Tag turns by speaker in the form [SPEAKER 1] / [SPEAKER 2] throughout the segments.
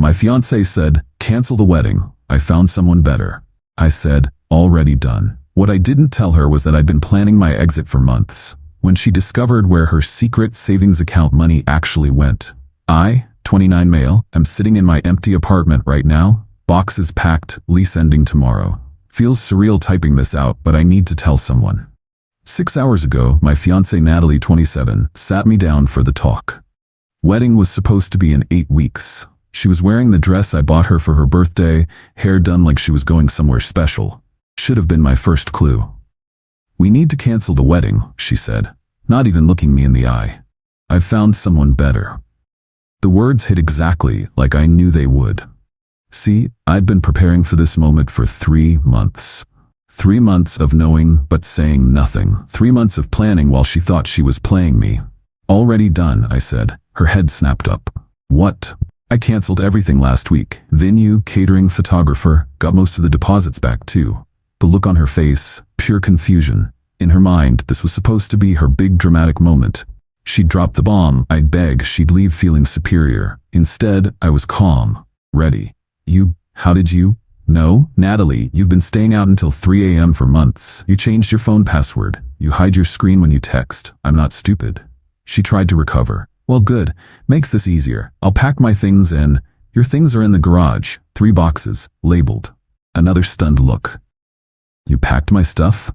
[SPEAKER 1] My fiancé said, cancel the wedding. I found someone better. I said, already done. What I didn't tell her was that I'd been planning my exit for months. When she discovered where her secret savings account money actually went. I, 29 male, am sitting in my empty apartment right now. Boxes packed, lease ending tomorrow. Feels surreal typing this out, but I need to tell someone. 6 hours ago, my fiancée Natalie, 27, sat me down for the talk. Wedding was supposed to be in 8 weeks. She was wearing the dress I bought her for her birthday, hair done like she was going somewhere special. Should have been my first clue. We need to cancel the wedding, she said, not even looking me in the eye. I've found someone better. The words hit exactly like I knew they would. See, I'd been preparing for this moment for 3 months. 3 months of knowing but saying nothing. 3 months of planning while she thought she was playing me. Already done, I said. Her head snapped up. What? I canceled everything last week. Venue, catering, photographer, got most of the deposits back too. The look on her face, pure confusion. In her mind, this was supposed to be her big dramatic moment. She'd drop the bomb, I'd beg, she'd leave feeling superior. Instead, I was calm, ready. How did you? No, Natalie, you've been staying out until 3 a.m. for months. You changed your phone password. You hide your screen when you text. I'm not stupid. She tried to recover. Well, good. Makes this easier. I'll pack my things in. Your things are in the garage. 3 boxes, labeled. Another stunned look. You packed my stuff?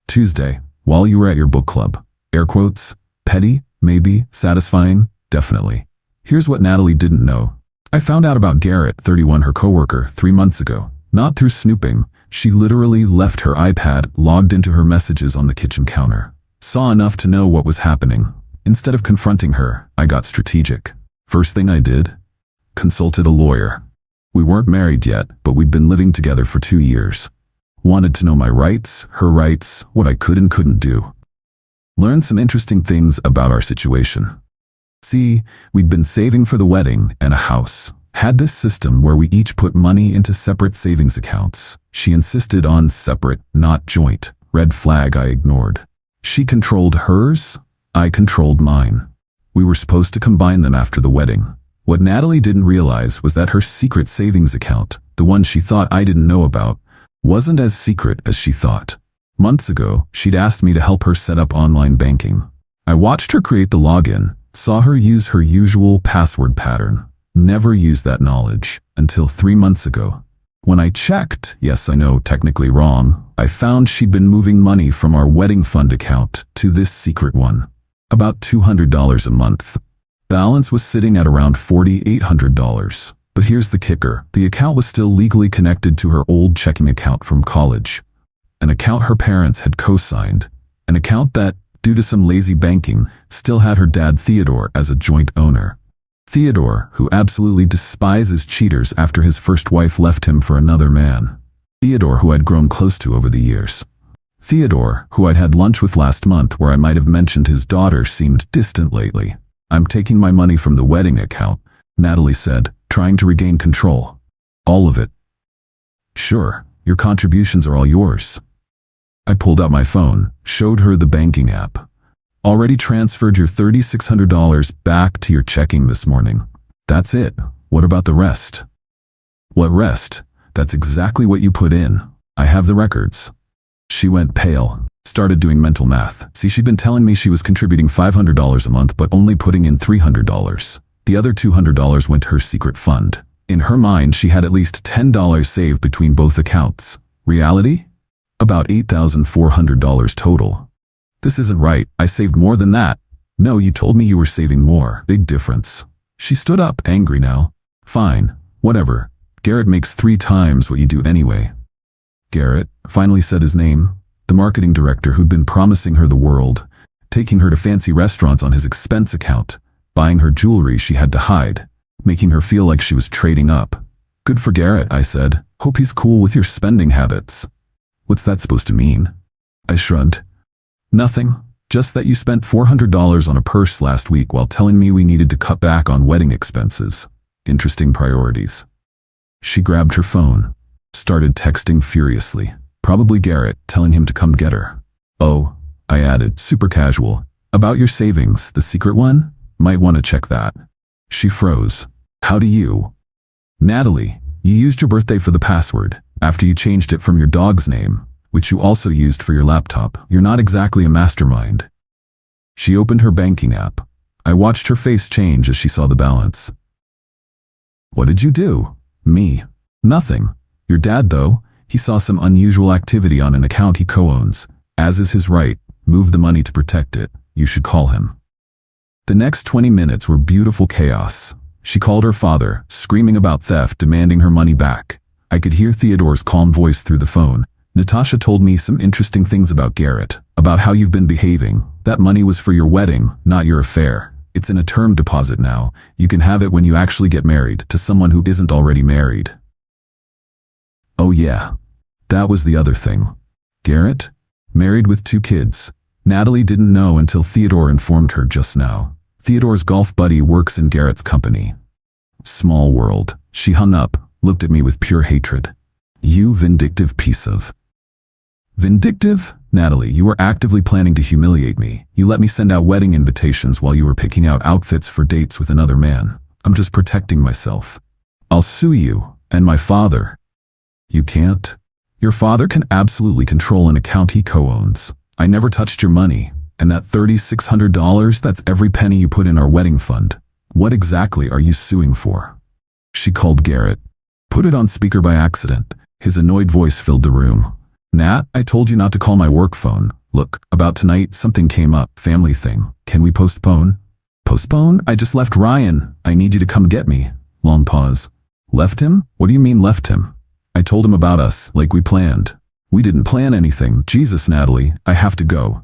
[SPEAKER 1] Tuesday, while you were at your book club. Air quotes. Petty, maybe, satisfying, definitely. Here's what Natalie didn't know. I found out about Garrett, 31, her coworker, 3 months ago. Not through snooping. She literally left her iPad, logged into her messages on the kitchen counter. Saw enough to know what was happening. Instead of confronting her, I got strategic. First thing I did? Consulted a lawyer. We weren't married yet, but we'd been living together for 2 years. Wanted to know my rights, her rights, what I could and couldn't do. Learned some interesting things about our situation. See, we'd been saving for the wedding and a house. Had this system where we each put money into separate savings accounts. She insisted on separate, not joint. Red flag I ignored. She controlled hers, I controlled mine. We were supposed to combine them after the wedding. What Natalie didn't realize was that her secret savings account, the one she thought I didn't know about, wasn't as secret as she thought. Months ago, she'd asked me to help her set up online banking. I watched her create the login, saw her use her usual password pattern. Never used that knowledge until 3 months ago. When I checked, yes, I know, technically wrong, I found she'd been moving money from our wedding fund account to this secret one. About $200 a month. Balance was sitting at around $4,800. But here's the kicker. The account was still legally connected to her old checking account from college. An account her parents had co-signed. An account that, due to some lazy banking, still had her dad Theodore as a joint owner. Theodore, who absolutely despises cheaters after his first wife left him for another man. Theodore, who I'd grown close to over the years. Theodore, who I'd had lunch with last month where I might have mentioned his daughter seemed distant lately. I'm taking my money from the wedding account, Natalie said, trying to regain control. All of it. Sure, your contributions are all yours. I pulled out my phone, showed her the banking app. Already transferred your $3,600 back to your checking this morning. That's it. What about the rest? What rest? That's exactly what you put in. I have the records. She went pale, started doing mental math. See, she'd been telling me she was contributing $500 a month but only putting in $300. The other $200 went to her secret fund. In her mind, she had at least $10 saved between both accounts. Reality? About $8,400 total. This isn't right. I saved more than that. No, you told me you were saving more. Big difference. She stood up, angry now. Fine, whatever. Garrett makes 3 times what you do anyway. Garrett finally said his name. The marketing director who'd been promising her the world, taking her to fancy restaurants on his expense account, buying her jewelry she had to hide, making her feel like she was trading up. Good for Garrett, I said. Hope he's cool with your spending habits. What's that supposed to mean? I shrugged. Nothing. Just that you spent $400 on a purse last week while telling me we needed to cut back on wedding expenses. Interesting priorities. She grabbed her phone, started texting furiously. Probably Garrett, telling him to come get her. Oh, I added, super casual. About your savings, the secret one? Might want to check that. She froze. How do you? Natalie, you used your birthday for the password, after you changed it from your dog's name, which you also used for your laptop. You're not exactly a mastermind. She opened her banking app. I watched her face change as she saw the balance. What did you do? Me. Nothing. Your dad, though, he saw some unusual activity on an account he co-owns. As is his right, move the money to protect it. You should call him. The next 20 minutes were beautiful chaos. She called her father, screaming about theft, demanding her money back. I could hear Theodore's calm voice through the phone. Natasha told me some interesting things about Garrett, about how you've been behaving. That money was for your wedding, not your affair. It's in a term deposit now. You can have it when you actually get married, to someone who isn't already married. Oh yeah. That was the other thing. Garrett? Married with 2 kids. Natalie didn't know until Theodore informed her just now. Theodore's golf buddy works in Garrett's company. Small world. She hung up, looked at me with pure hatred. You vindictive piece of... Vindictive? Natalie, you were actively planning to humiliate me. You let me send out wedding invitations while you were picking out outfits for dates with another man. I'm just protecting myself. I'll sue you, and my father. You can't. Your father can absolutely control an account he co-owns. I never touched your money. And that $3,600, that's every penny you put in our wedding fund. What exactly are you suing for? She called Garrett. Put it on speaker by accident. His annoyed voice filled the room. Nat, I told you not to call my work phone. Look, about tonight, something came up, family thing. Can we postpone? Postpone? I just left Ryan. I need you to come get me. Long pause. Left him? What do you mean left him? I told him about us, like we planned. We didn't plan anything. Jesus, Natalie, I have to go.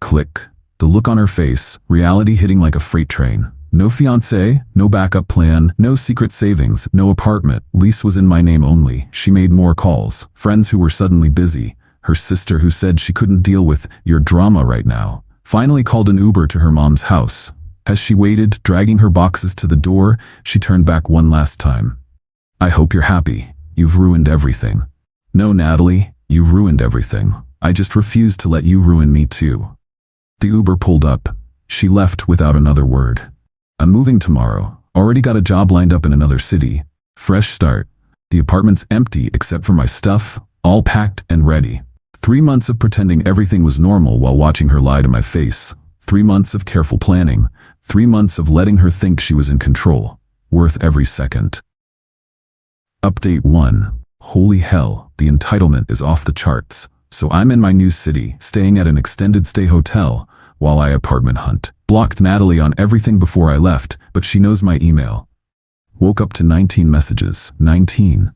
[SPEAKER 1] Click. The look on her face, reality hitting like a freight train. No fiancé, no backup plan, no secret savings, no apartment. Lease was in my name only. She made more calls. Friends who were suddenly busy. Her sister who said she couldn't deal with your drama right now. Finally called an Uber to her mom's house. As she waited, dragging her boxes to the door, she turned back one last time. I hope you're happy. You've ruined everything. No, Natalie, you ruined everything. I just refuse to let you ruin me too. The Uber pulled up. She left without another word. I'm moving tomorrow. Already got a job lined up in another city. Fresh start. The apartment's empty except for my stuff, all packed and ready. 3 months of pretending everything was normal while watching her lie to my face. 3 months of careful planning. 3 months of letting her think she was in control. Worth every second. Update 1. Holy hell, the entitlement is off the charts. So I'm in my new city, staying at an extended stay hotel, while I apartment hunt. Blocked Natalie on everything before I left, but she knows my email. Woke up to 19 messages. 19.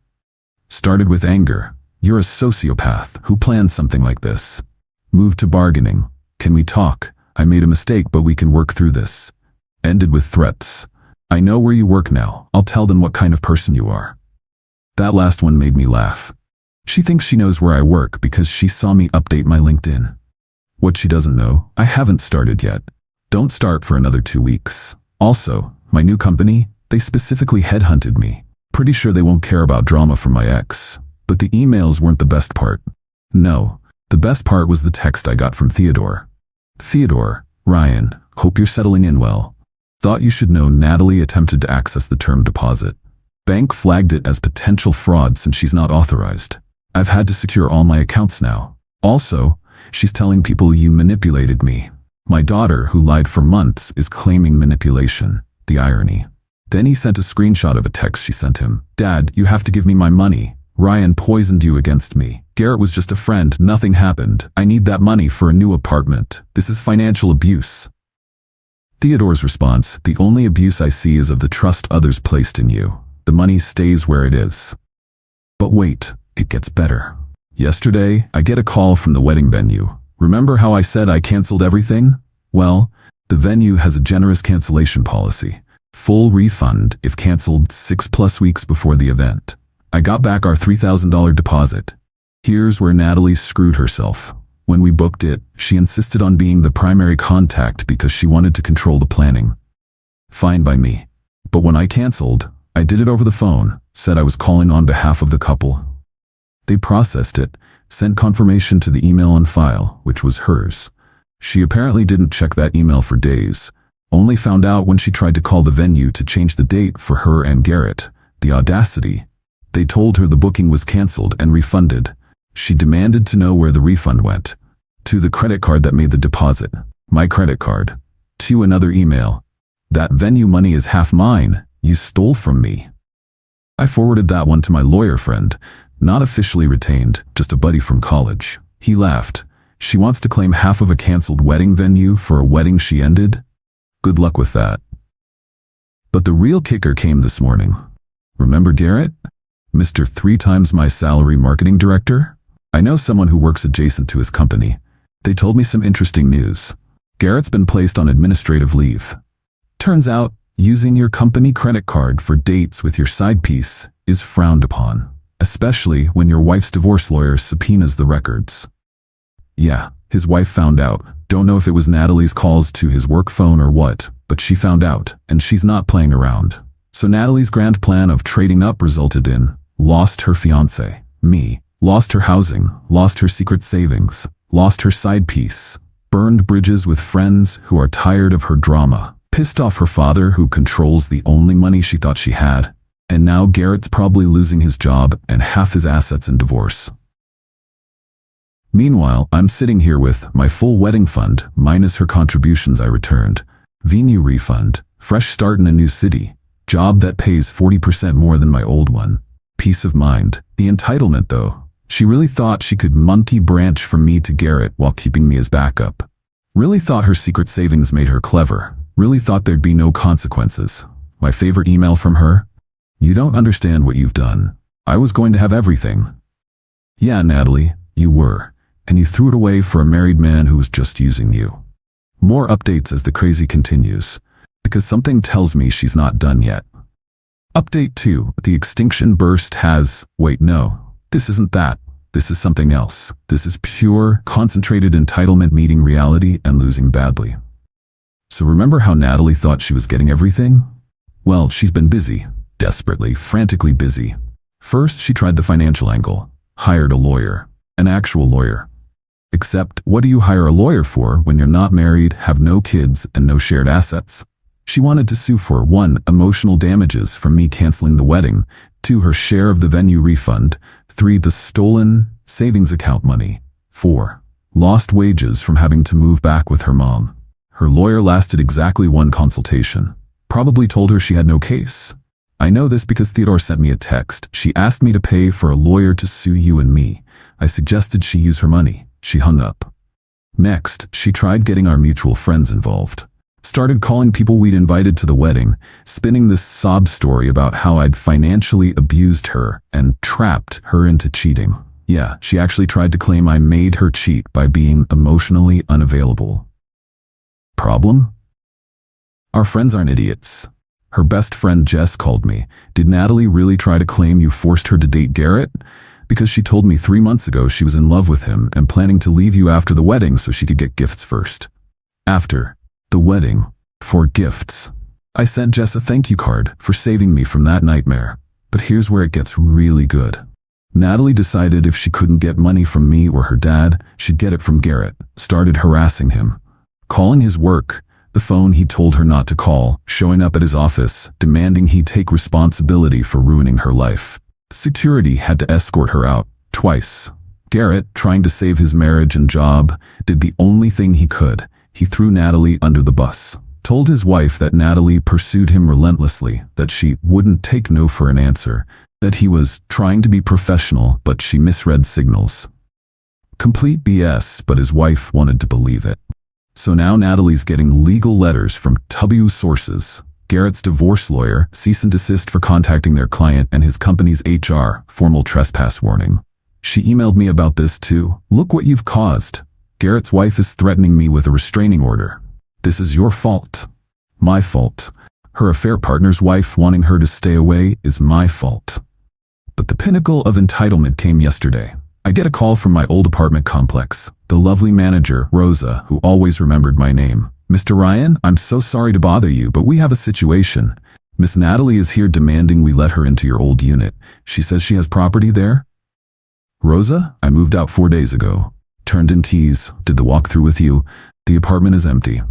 [SPEAKER 1] Started with anger. You're a sociopath. Who plans something like this? Moved to bargaining. Can we talk? I made a mistake, but we can work through this. Ended with threats. I know where you work now. I'll tell them what kind of person you are. That last one made me laugh. She thinks she knows where I work because she saw me update my LinkedIn. What she doesn't know, I haven't started yet. Don't start for another 2 weeks. Also, my new company, they specifically headhunted me. Pretty sure they won't care about drama from my ex. But the emails weren't the best part. No, the best part was the text I got from Theodore. Theodore, Ryan, hope you're settling in well. Thought you should know Natalie attempted to access the term deposit. Bank flagged it as potential fraud since she's not authorized. I've had to secure all my accounts now. Also, she's telling people you manipulated me. My daughter, who lied for months, is claiming manipulation. The irony. Then he sent a screenshot of a text she sent him. Dad, you have to give me my money. Ryan poisoned you against me. Garrett was just a friend. Nothing happened. I need that money for a new apartment. This is financial abuse. Theodore's response, the only abuse I see is of the trust others placed in you. The money stays where it is. But wait. It gets better. Yesterday, I get a call from the wedding venue. Remember how I said I canceled everything? Well, the venue has a generous cancellation policy. Full refund if canceled 6+ weeks before the event. I got back our $3,000 deposit. Here's where Natalie screwed herself. When we booked it, she insisted on being the primary contact because she wanted to control the planning. Fine by me. But when I canceled, I did it over the phone, said I was calling on behalf of the couple. They processed it, sent confirmation to the email on file, which was hers. She apparently didn't check that email for days, only found out when she tried to call the venue to change the date for her and Garrett. The audacity. They told her the booking was canceled and refunded. She demanded to know where the refund went. To the credit card that made the deposit. My credit card. To another email. That venue money is half mine. You stole from me. I forwarded that one to my lawyer friend, not officially retained, just a buddy from college. He laughed. She wants to claim half of a canceled wedding venue for a wedding she ended? Good luck with that. But the real kicker came this morning. Remember Garrett? Mr. 3 times my salary marketing director? I know someone who works adjacent to his company. They told me some interesting news. Garrett's been placed on administrative leave. Turns out, using your company credit card for dates with your side piece is frowned upon, especially when your wife's divorce lawyer subpoenas the records. Yeah, his wife found out. Don't know if it was Natalie's calls to his work phone or what, but she found out, and she's not playing around. So Natalie's grand plan of trading up resulted in lost her fiancé, me, lost her housing, lost her secret savings, lost her side piece, burned bridges with friends who are tired of her drama, pissed off her father who controls the only money she thought she had, and now Garrett's probably losing his job and half his assets in divorce. Meanwhile, I'm sitting here with my full wedding fund minus her contributions I returned, venue refund, fresh start in a new city, job that pays 40% more than my old one, peace of mind. The entitlement though, she really thought she could monkey branch from me to Garrett while keeping me as backup. Really thought her secret savings made her clever. Really thought there'd be no consequences. My favorite email from her? You don't understand what you've done. I was going to have everything. Yeah, Natalie, you were. And you threw it away for a married man who was just using you. More updates as the crazy continues, because something tells me she's not done yet. Update 2. The extinction burst has... Wait, no. This isn't that. This is something else. This is pure, concentrated entitlement meeting reality and losing badly. So remember how Natalie thought she was getting everything? Well, she's been busy. Desperately, frantically busy. First, she tried the financial angle. Hired a lawyer. An actual lawyer. Except, what do you hire a lawyer for when you're not married, have no kids, and no shared assets? She wanted to sue for 1. Emotional damages from me canceling the wedding, 2. Her share of the venue refund, 3. The stolen savings account money, 4. Lost wages from having to move back with her mom. Her lawyer lasted exactly 1 consultation. Probably told her she had no case. I know this because Theodore sent me a text. She asked me to pay for a lawyer to sue you and me. I suggested she use her money. She hung up. Next, she tried getting our mutual friends involved. Started calling people we'd invited to the wedding, spinning this sob story about how I'd financially abused her and trapped her into cheating. Yeah, she actually tried to claim I made her cheat by being emotionally unavailable. Problem? Our friends aren't idiots. Her best friend Jess called me. Did Natalie really try to claim you forced her to date Garrett? Because she told me 3 months ago she was in love with him and planning to leave you after the wedding so she could get gifts first. After the wedding, for gifts. I sent Jess a thank you card for saving me from that nightmare. But here's where it gets really good. Natalie decided if she couldn't get money from me or her dad, she'd get it from Garrett. Started harassing him. Calling his work, the phone he told her not to call, showing up at his office, demanding he take responsibility for ruining her life. Security had to escort her out, twice. Garrett, trying to save his marriage and job, did the only thing he could. He threw Natalie under the bus. Told his wife that Natalie pursued him relentlessly, that she wouldn't take no for an answer, that he was trying to be professional but she misread signals. Complete BS, but his wife wanted to believe it. So now Natalie's getting legal letters from W sources. Garrett's divorce lawyer, cease and desist for contacting their client and his company's HR, formal trespass warning. She emailed me about this too. Look what you've caused. Garrett's wife is threatening me with a restraining order. This is your fault. My fault. Her affair partner's wife wanting her to stay away is my fault. But the pinnacle of entitlement came yesterday. I get a call from my old apartment complex. The lovely manager, Rosa, who always remembered my name. Mr. Ryan, I'm so sorry to bother you, but we have a situation. Miss Natalie is here demanding we let her into your old unit. She says she has property there. Rosa, I moved out 4 days ago. Turned in keys, did the walkthrough with you. The apartment is empty.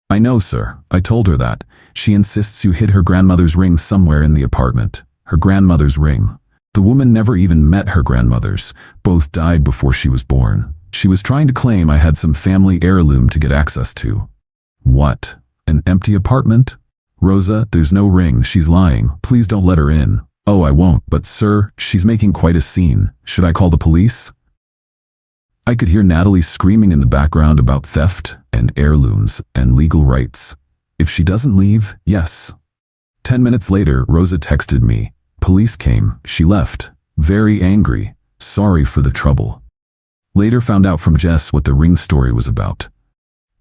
[SPEAKER 1] I know, sir. I told her that. She insists you hid her grandmother's ring somewhere in the apartment. her grandmother's ring. The woman never even met her grandmothers. Both died before she was born. She was trying to claim I had some family heirloom to get access to. What? An empty apartment? Rosa, there's no ring. She's lying. Please don't let her in. Oh, I won't. But sir, she's making quite a scene. Should I call the police? I could hear Natalie screaming in the background about theft and heirlooms and legal rights. If she doesn't leave, yes. 10 minutes later, Rosa texted me. Police came. She left. Very angry. Sorry for the trouble. Later found out from Jess what the ring story was about.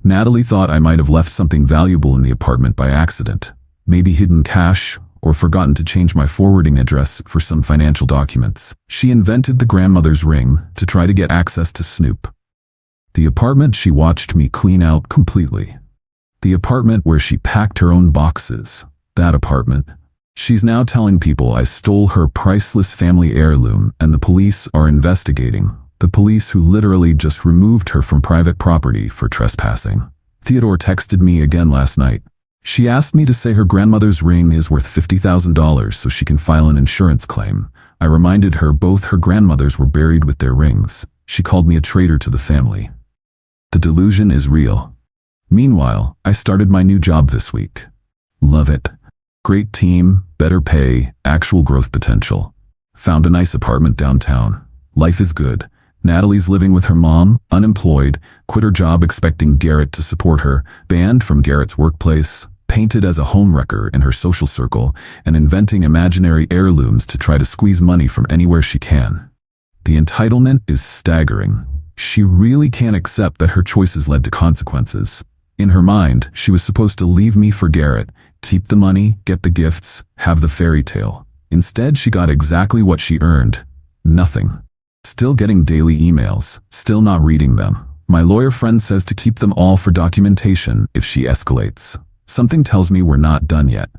[SPEAKER 1] Natalie thought I might have left something valuable in the apartment by accident. Maybe hidden cash, or forgotten to change my forwarding address for some financial documents. She invented the grandmother's ring to try to get access to Snoop. The apartment she watched me clean out completely. The apartment where she packed her own boxes. That apartment. She's now telling people I stole her priceless family heirloom and the police are investigating. The police who literally just removed her from private property for trespassing. Theodore texted me again last night. She asked me to say her grandmother's ring is worth $50,000 so she can file an insurance claim. I reminded her both her grandmothers were buried with their rings. She called me a traitor to the family. The delusion is real. Meanwhile, I started my new job this week. Love it. Great team, better pay, actual growth potential. Found a nice apartment downtown. Life is good. Natalie's living with her mom, unemployed, quit her job expecting Garrett to support her, banned from Garrett's workplace, painted as a homewrecker in her social circle, and inventing imaginary heirlooms to try to squeeze money from anywhere she can. The entitlement is staggering. She really can't accept that her choices led to consequences. In her mind, she was supposed to leave me for Garrett, keep the money, get the gifts, have the fairy tale. Instead, she got exactly what she earned. Nothing. Still getting daily emails, still not reading them. My lawyer friend says to keep them all for documentation if she escalates. Something tells me we're not done yet.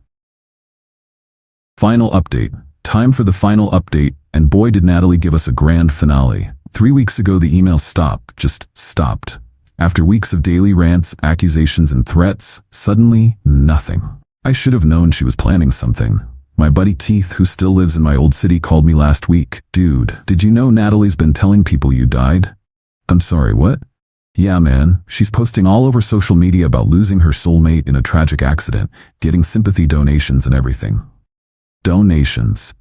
[SPEAKER 1] Final update. Time for the final update, and boy did Natalie give us a grand finale. 3 weeks ago the emails stopped, just stopped. After weeks of daily rants, accusations, and threats, suddenly, nothing. I should have known she was planning something. My buddy Keith, who still lives in my old city, called me last week. Dude, did you know Natalie's been telling people you died? I'm sorry, what? Yeah, man, she's posting all over social media about losing her soulmate in a tragic accident, getting sympathy donations and everything. Donations.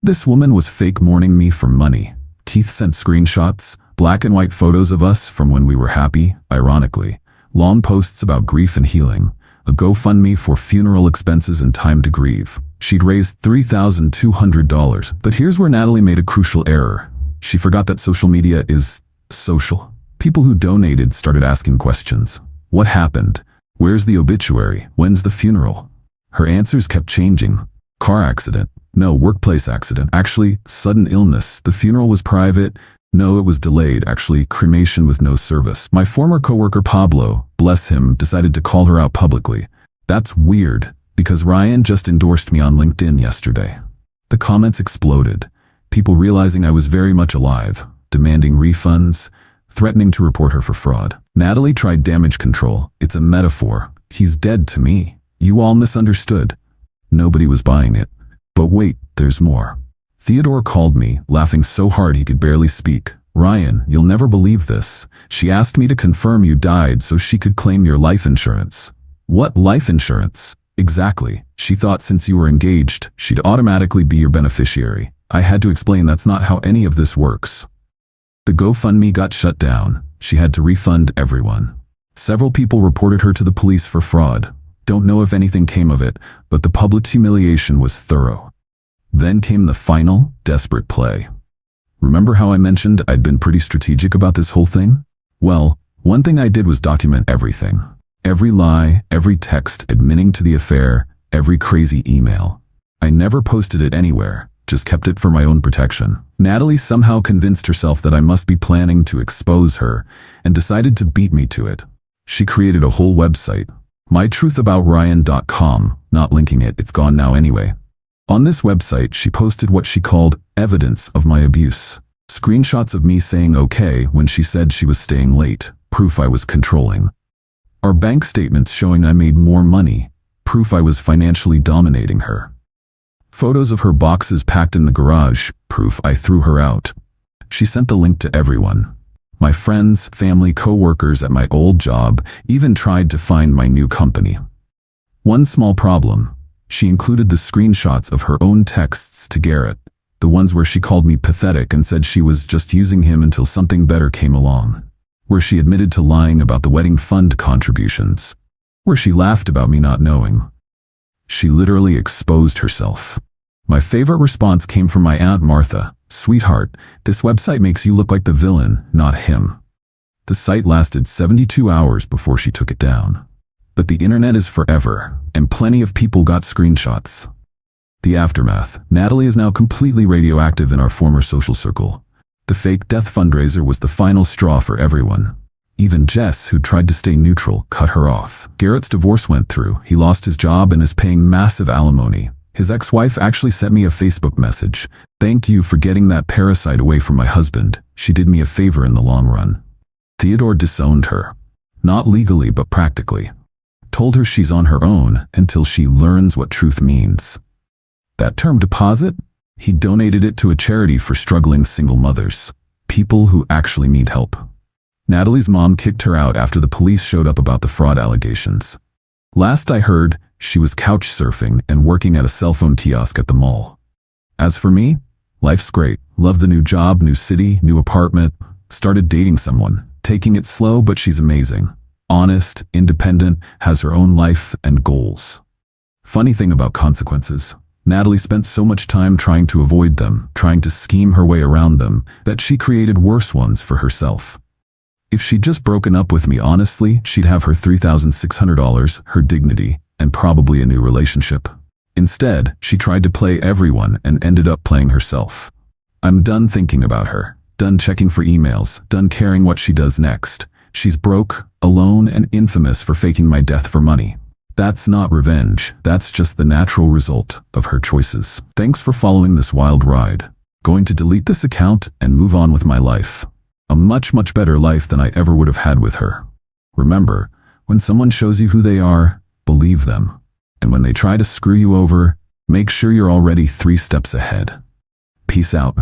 [SPEAKER 1] This woman was fake mourning me for money. Keith sent screenshots, black and white photos of us from when we were happy, ironically. Long posts about grief and healing. A GoFundMe for funeral expenses and time to grieve. She'd raised $3,200. But here's where Natalie made a crucial error. She forgot that social media is social. People who donated started asking questions. What happened? Where's the obituary? When's the funeral? Her answers kept changing. Car accident. No, workplace accident. Actually, sudden illness. The funeral was private. No, it was delayed. Actually, cremation with no service. My former coworker Pablo, bless him, decided to call her out publicly. That's weird, because Ryan just endorsed me on LinkedIn yesterday. The comments exploded. People realizing I was very much alive, demanding refunds, threatening to report her for fraud. Natalie tried damage control. It's a metaphor. He's dead to me. You all misunderstood. Nobody was buying it. But wait, there's more. Theodore called me, laughing so hard he could barely speak. Ryan, you'll never believe this. She asked me to confirm you died so she could claim your life insurance. What life insurance? Exactly. She thought since you were engaged, she'd automatically be your beneficiary. I had to explain that's not how any of this works. The GoFundMe got shut down. She had to refund everyone. Several people reported her to the police for fraud. Don't know if anything came of it, but the public humiliation was thorough. Then came the final, desperate play. Remember how I mentioned I'd been pretty strategic about this whole thing? Well, one thing I did was document everything. Every lie, every text admitting to the affair, every crazy email. I never posted it anywhere, just kept it for my own protection. Natalie somehow convinced herself that I must be planning to expose her, and decided to beat me to it. She created a whole website, mytruthaboutryan.com, not linking it, it's gone now anyway. On this website, she posted what she called evidence of my abuse. Screenshots of me saying okay when she said she was staying late, proof I was controlling. Our bank statements showing I made more money, proof I was financially dominating her. Photos of her boxes packed in the garage, proof I threw her out. She sent the link to everyone. My friends, family, co-workers at my old job even tried to find my new company. One small problem. She included the screenshots of her own texts to Garrett, the ones where she called me pathetic and said she was just using him until something better came along. Where she admitted to lying about the wedding fund contributions. Where she laughed about me not knowing. She literally exposed herself. My favorite response came from my Aunt Martha. Sweetheart, this website makes you look like the villain, not him. The site lasted 72 hours before she took it down. But the internet is forever, and plenty of people got screenshots. The aftermath. Natalie is now completely radioactive in our former social circle. The fake death fundraiser was the final straw for everyone. Even Jess, who tried to stay neutral, cut her off. Garrett's divorce went through. He lost his job and is paying massive alimony. His ex-wife actually sent me a Facebook message. Thank you for getting that parasite away from my husband. She did me a favor in the long run. Theodore disowned her. Not legally, but practically. Told her she's on her own until she learns what truth means. That term deposit? He donated it to a charity for struggling single mothers. People who actually need help. Natalie's mom kicked her out after the police showed up about the fraud allegations. Last I heard, she was couch surfing and working at a cell phone kiosk at the mall. As for me, life's great. Love the new job, new city, new apartment. Started dating someone. Taking it slow, but she's amazing. Honest, independent, has her own life and goals. Funny thing about consequences. Natalie spent so much time trying to avoid them, trying to scheme her way around them, that she created worse ones for herself. If she'd just broken up with me honestly, she'd have her $3,600, her dignity, and probably a new relationship. Instead, she tried to play everyone and ended up playing herself. I'm done thinking about her, done checking for emails, done caring what she does next. She's broke, alone, and infamous for faking my death for money. That's not revenge, that's just the natural result of her choices. Thanks for following this wild ride. Going to delete this account and move on with my life. A much, much better life than I ever would have had with her. Remember, when someone shows you who they are, believe them. And when they try to screw you over, make sure you're already 3 steps ahead. Peace out.